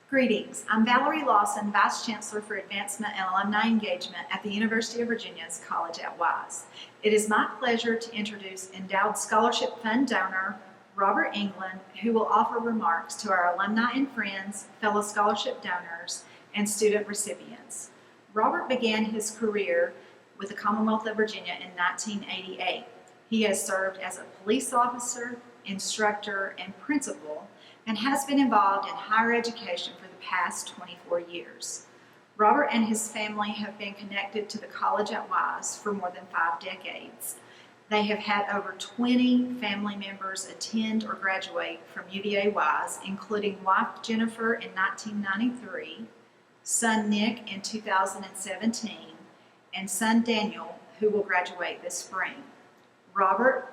Greetings, I'm Valerie Lawson, Vice Chancellor for Advancement and Alumni Engagement at the University of Virginia's College at Wise. It is my pleasure to introduce Endowed Scholarship Fund donor, Robert England, who will offer remarks to our alumni and friends, fellow scholarship donors, and student recipients. Robert began his career with the Commonwealth of Virginia in 1988. He has served as a police officer, instructor, and principal, and has been involved in higher education for the past 24 years. Robert and his family have been connected to the College at Wise for more than 5 decades. They have had over 20 family members attend or graduate from UVA Wise, including wife Jennifer in 1993, son Nick in 2017, and son Daniel, who will graduate this spring. Robert?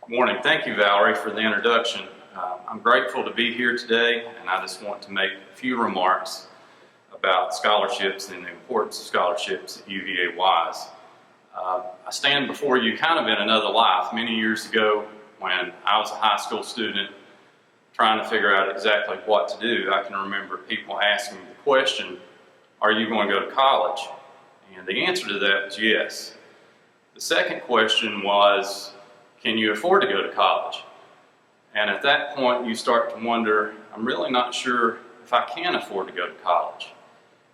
Good morning. Thank you, Valerie, for the introduction. I'm grateful to be here today, and I just want to make a few remarks about scholarships and the importance of scholarships at UVA Wise. I stand before you kind of in another life. Many years ago, when I was a high school student trying to figure out exactly what to do, I can remember people asking me the question, are you going to go to college? And the answer to that was yes. The second question was, can you afford to go to college? And at that point, you start to wonder, I'm really not sure if I can afford to go to college.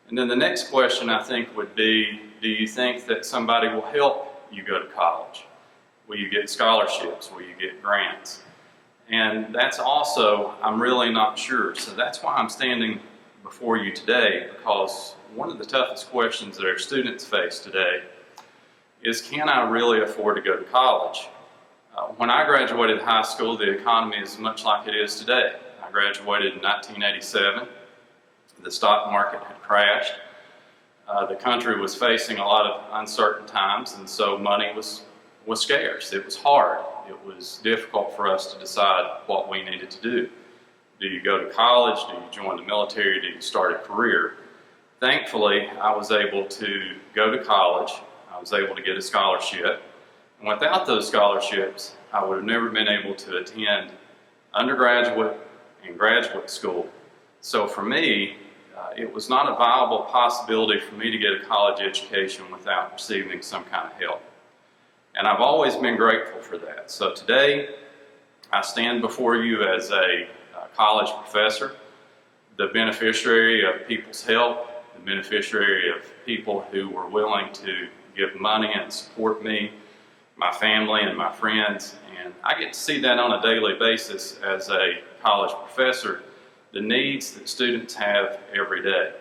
And then the next question, I think, would be, do you think that somebody will help you go to college? Will you get scholarships? Will you get grants? And that's also, I'm really not sure. So that's why I'm standing before you today, because one of the toughest questions that our students face today is, can I really afford to go to college? When I graduated high school, the economy is much like it is today. I graduated in 1987. The stock market had crashed. The country was facing a lot of uncertain times, and so money was scarce. It was hard. It was difficult for us to decide what we needed to do. Do you go to college? Do you join the military? Do you start a career? Thankfully, I was able to go to college. I was able to get a scholarship. And without those scholarships, I would have never been able to attend undergraduate and graduate school. So for me, it was not a viable possibility for me to get a college education without receiving some kind of help. And I've always been grateful for that. So today, I stand before you as a college professor, the beneficiary of people's help, the beneficiary of people who were willing to give money and support me, my family and my friends, and I get to see that on a daily basis as a college professor, the needs that students have every day.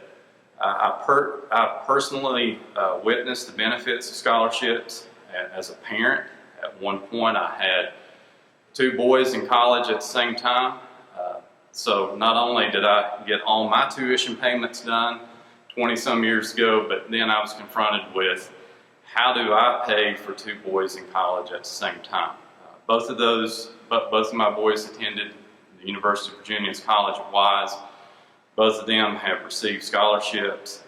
I've personally witnessed the benefits of scholarships as a parent. At one point I had 2 boys in college at the same time, so not only did I get all my tuition payments done 20-some years ago, but then I was confronted with, how do I pay for 2 boys in college at the same time? Both of my boys attended the University of Virginia's College at Wise. Both of them have received scholarships.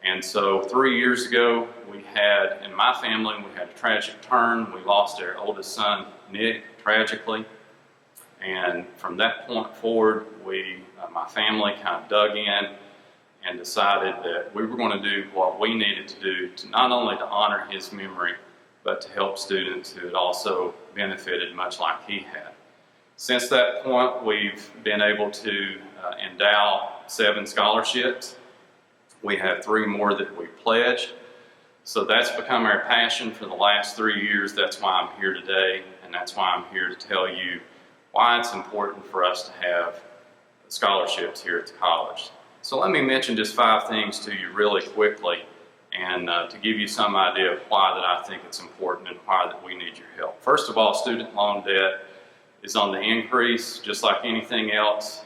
And so 3 years ago, in my family, we had a tragic turn. We lost our oldest son, Nick, tragically. And from that point forward, my family kind of dug in and decided that we were going to do what we needed to do to not only to honor his memory, but to help students who had also benefited much like he had. Since that point, we've been able to endow 7 scholarships. We have 3 more that we pledged. So that's become our passion for the last 3 years. That's why I'm here today, and that's why I'm here to tell you why it's important for us to have scholarships here at the college. So let me mention just 5 things to you really quickly, and to give you some idea of why that I think it's important and why that we need your help. First of all, student loan debt is on the increase. Just like anything else,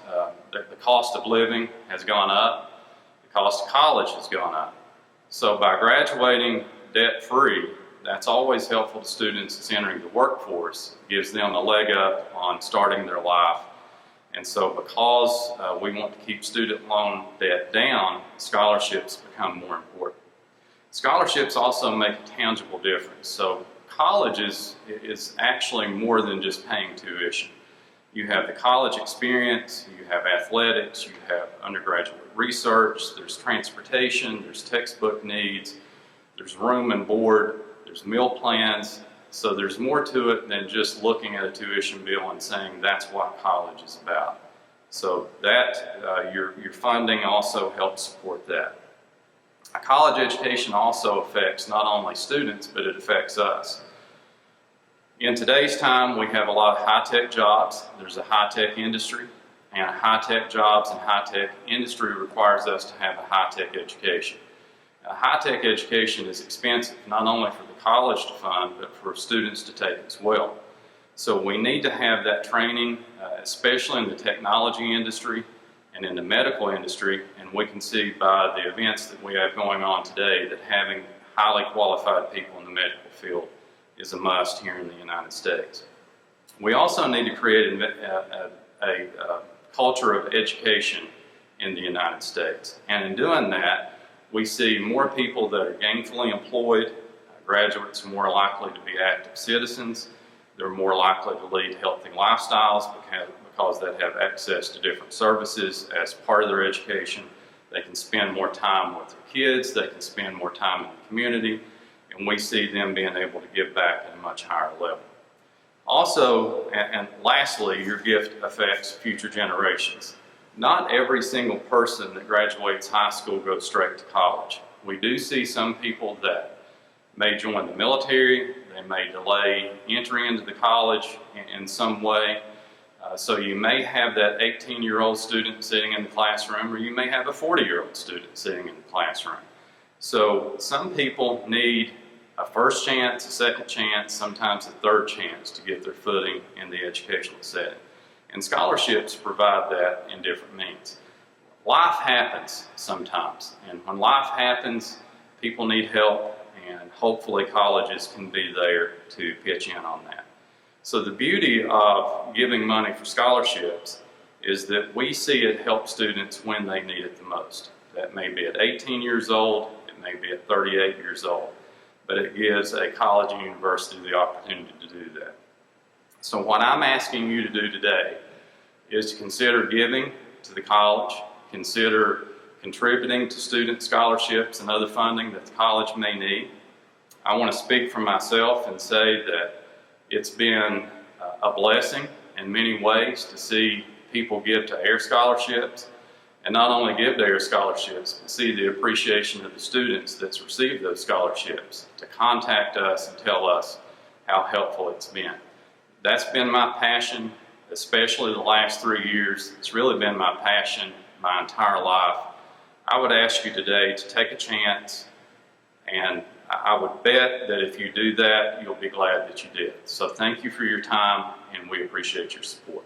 the cost of living has gone up. The cost of college has gone up. So by graduating debt-free, that's always helpful to students that's entering the workforce. It gives them a leg up on starting their life. And so because we want to keep student loan debt down, scholarships become more important. Scholarships also make a tangible difference. So college is actually more than just paying tuition. You have the college experience, you have athletics, you have undergraduate research, there's transportation, there's textbook needs, there's room and board, there's meal plans. So there's more to it than just looking at a tuition bill and saying that's what college is about. So that, your funding also helps support that. A college education also affects not only students, but it affects us. In today's time, we have a lot of high-tech jobs. There's a high-tech industry, and high-tech jobs and high-tech industry requires us to have a high-tech education. A high-tech education is expensive, not only for the college to fund, but for students to take as well. So we need to have that training, especially in the technology industry and in the medical industry, and we can see by the events that we have going on today that having highly qualified people in the medical field is a must here in the United States. We also need to create a culture of education in the United States. And in doing that, we see more people that are gainfully employed. Graduates are more likely to be active citizens. They're more likely to lead healthy lifestyles because they have access to different services as part of their education. They can spend more time with their kids. They can spend more time in the community. And we see them being able to give back at a much higher level. Also, and lastly, your gift affects future generations. Not every single person that graduates high school goes straight to college. We do see some people that may join the military, they may delay entry into the college in some way. So you may have that 18-year-old student sitting in the classroom, or you may have a 40-year-old student sitting in the classroom. So some people need a first chance, a second chance, sometimes a third chance to get their footing in the educational setting. And scholarships provide that in different means. Life happens sometimes, and when life happens, people need help, and hopefully colleges can be there to pitch in on that. So the beauty of giving money for scholarships is that we see it help students when they need it the most. That may be at 18 years old, it may be at 38 years old, but it gives a college and university the opportunity to do that. So what I'm asking you to do today is to consider giving to the college, consider contributing to student scholarships and other funding that the college may need. I want to speak for myself and say that it's been a blessing in many ways to see people give to AIR scholarships, and not only give to AIR scholarships, but see the appreciation of the students that's received those scholarships to contact us and tell us how helpful it's been. That's been my passion, especially the last 3 years. It's really been my passion my entire life. I would ask you today to take a chance, and I would bet that if you do that, you'll be glad that you did. So thank you for your time, and we appreciate your support.